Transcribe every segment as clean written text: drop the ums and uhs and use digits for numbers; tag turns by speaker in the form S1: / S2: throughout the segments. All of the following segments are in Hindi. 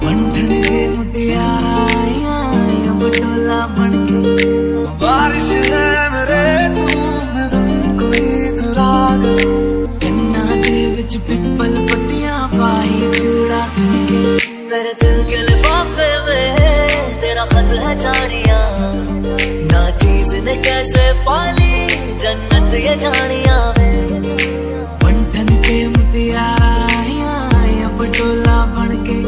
S1: बंधन के मुटियारा आया बटोला बनके। बारिश है मेरे मैं तुमको ही तू राग कन्ना दे विच पिपल पत्तियां पाई चूड़ा खनके। मेरे दिल के लिफाफे में तेरा खत है जानिया, ना चीज ने कैसे पाली जन्नत ये जानिया में। बंधन के मुटियारा आया बटोला बनके,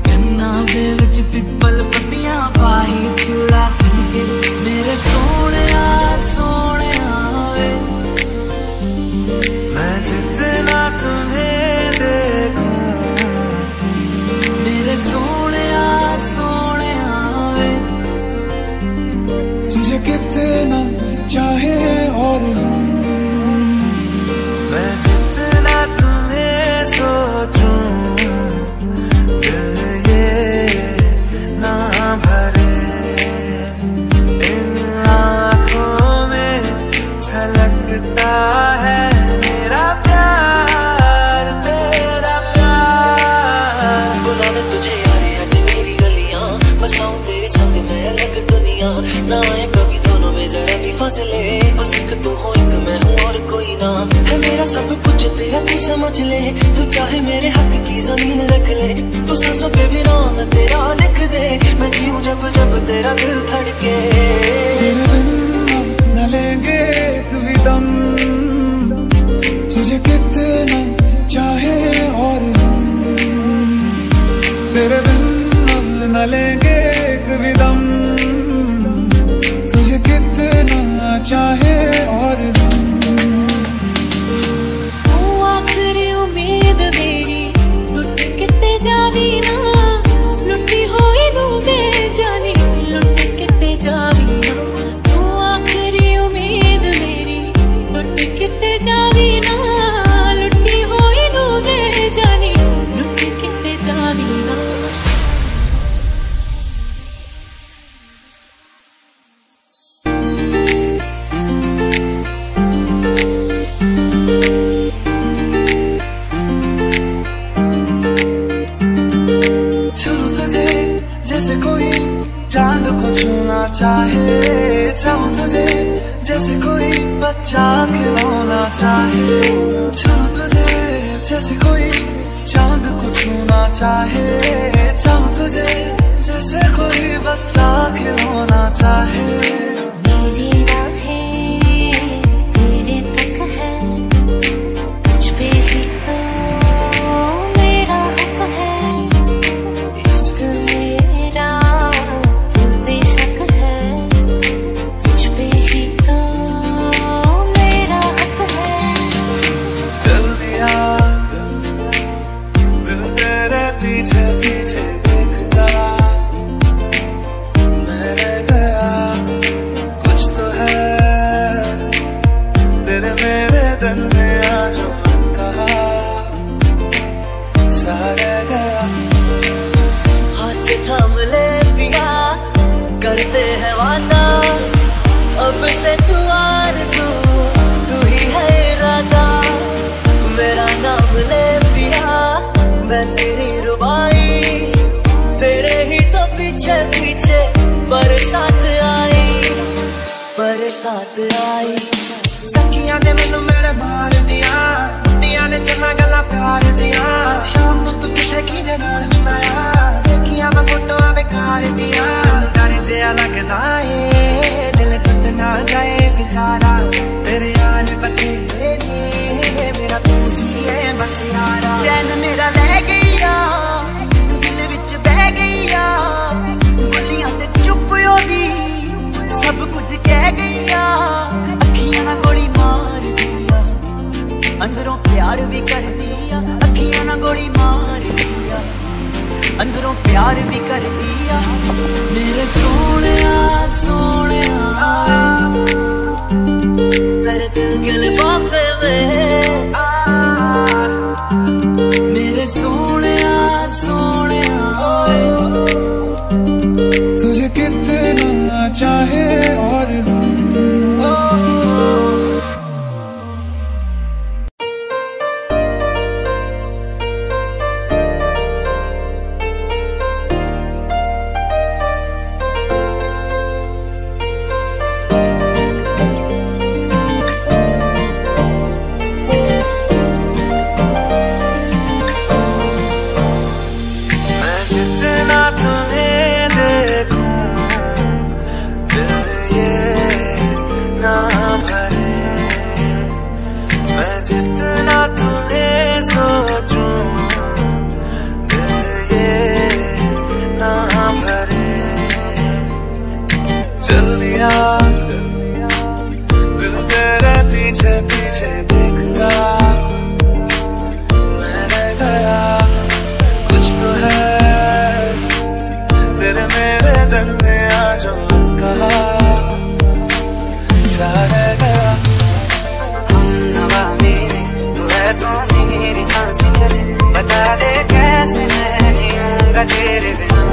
S1: कन्ना दे विच पिपल पत्तियां पाई चूड़ा खनके। मेरे सोनिया सोनिया वे मैं जितना तुम्हें देखूं, मेरे सोनिया सोनिया वे तुझे कितना चाहे और मैं जितना तुम्हें सोचूं, दिल ये ना भरे इन आँखों में झलकता है मेरा प्यार तेरा प्यार। बुलावे तुझे यारे आज मेरी गलियां, बसाऊं तेरे संग मैं अलग दुनिया। ना आए कभी दोनों में जरा भी फासले, बस एक तू हो एक मैं हूँ और कोई ना है मेरा सब कुछ तेरा तू समझ ले। तू चाहे मेरे हक की जमीन रख ले, तू सांसों पे भी नाम तेरा लिख दे। मैं जीऊं जब जब तेरा दिल धड़के। तेरे बिन न लेंगे एक भी दम, तुझे कितना चाहे और तेरे बिन न लेंगे एक भी दम, तुझे कितना चाहे और आखिरी उम्मीद मेरी लुट किते जावी ना, लुटी होई नू दे जानी लुट किते जावी ना। तू आखिरी उम्मीद मेरी लुट किते जावी ना, लुटी होई नू दे जानी लुट किते जावी ना। जैसे कोई चांद को छूना चाहे, चाहूं तुझे जैसे कोई बच्चा खिलौना चाहे। चाहूं तुझे जैसे कोई चांद को छूना चाहे, चाहूं तुझे जैसे कोई बच्चा खिलौना चाहे। मेरी राहें तेरे तक है, तुझ पे ही तो मेरा हक है। इश्क मेरा दिल बेशक है, तुझ पे ही तो मेरा हक है। चल दिया दिल तेरे पीछे पीछे देखता, मैं रह गया कुछ तो है तेरे मेरे दिल में आज कहा सा रह गया। हाथ थाम ले पिया करते हैं वादा, अब से तू आरज़ू तू ही है इरादा। मेरा नाम ले पिया मैं तेरी रुबाई, तेरे ही तो पीछे पीछे बरसात आई बरसात आई। सखियां ने मैनू मेरे मार दिया, कुत्तियां ने चन्ना गल्ला प्यार दिया। शाम नू तू किथे किदे नाल हुंदा आ, देखिया मैं फोटोआं बेकार दिया। डर जिहा लगदा ए दिल टुट ना जाए बेचारा, तेरे यार बतेरे ने मेरा तू ही है बस यारा। चैन मेरा ले गईया दिल विच बह गईया, बोलियां ते चुप होदी सब कुछ कह गईया। अखियां ना गोली मार दिया, अंदरों प्यार भी कर दिया। अखियां ना गोली मार दिया, अंदरों प्यार भी कर दिया। मेरे सोनिया सोनिया मेरे दिल के लिफाफे में, मेरे सोनिया सोनिया तुझे कितना चाहे और तेरे बिना।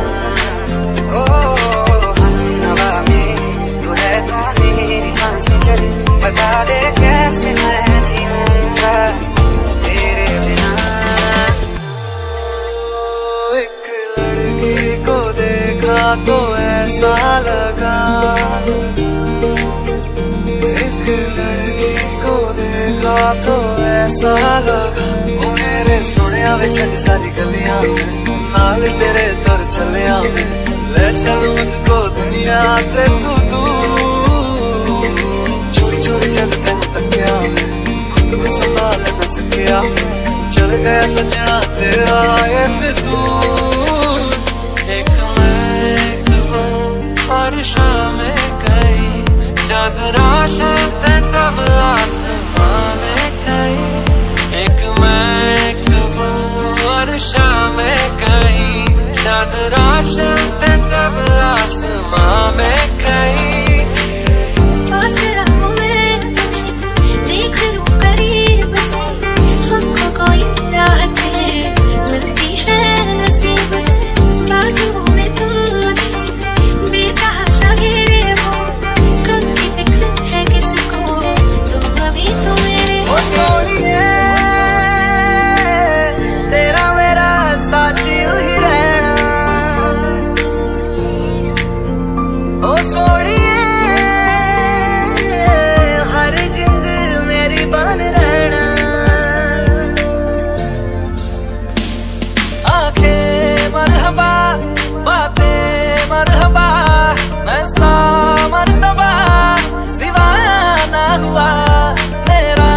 S1: ओ हवा में तू है तो मेरी सांसें चले, बता दे कैसे मैं जीऊंगा तेरे बिना। एक लड़की को देखा तो ऐसा लगा, एक लड़की को देखा तो ऐसा लगा, वो मेरे सोनिया वे छड़ी सारी गलियां नाल तेरे तुर चलिया, ले चल मुझको दुनिया से तू दूर। चोरी चोरी जब तेन तकिया खुद को संभाल न सकिया, चढ़ गया सजना तेरा ये फितूर। एक मैं एक वो हर शाम कई चाँद रोशन थे तब आसमां में कई, एक मैं एक वो हर शाम कई चाँद रोशन थे तब आसमां में कई।
S2: पास रहूं मैं तुम्हें देख लूं करीब से, हमको कोई राहत मिलती है नसीब से। बाजुओं में तुम मुझे बेतहाशा घेरे हो, कब की फिक्र है किसको, तुम अभी तो मेरे।
S1: ओ सोनिए तेरा मेरा साथी ही रहना, ओ सोनिए हर जिंद मेरी बन रहना। आंखें मरहबा बातें मरहबा, मैं सा मरतबा दीवाना हुआ, मेरा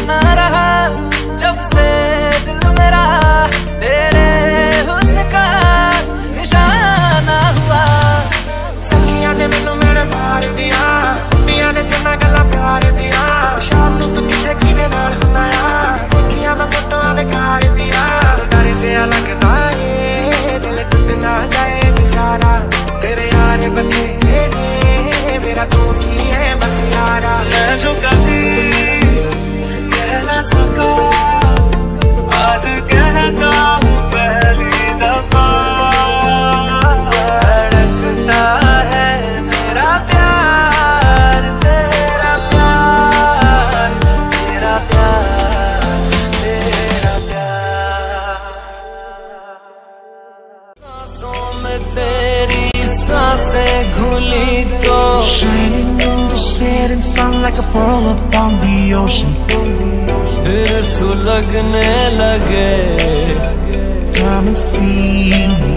S1: ना रहा जब से दिल मेरा तेरे हुस्न का निशाना हुआ।
S3: सखियां ने मैनू मेरे मार दिया, कुड़ियां ने चन्ना गल्ला प्यार दिया, शाम नू तू किते किदे नाल हुंदा आ, देखियां मैं फोटोआं बेकार दिया। डर जिहा लगदा ए दिल टुट ना जाए बेचारा, तेरे यार बथेरे ने मेरा तू ही है बस यारा।
S1: मैं जो कभी कह ना सका आज कहता हूँ पहली दफा, धड़कता है मेरा प्यार तेरा प्यार तेरा प्यार तेरा प्यार। सांसों में तेरी सांसें घुली तो
S3: Shining in the setting sun like a pearl upon the ocean,
S1: फिर सुलगने लगे
S3: come and feel me.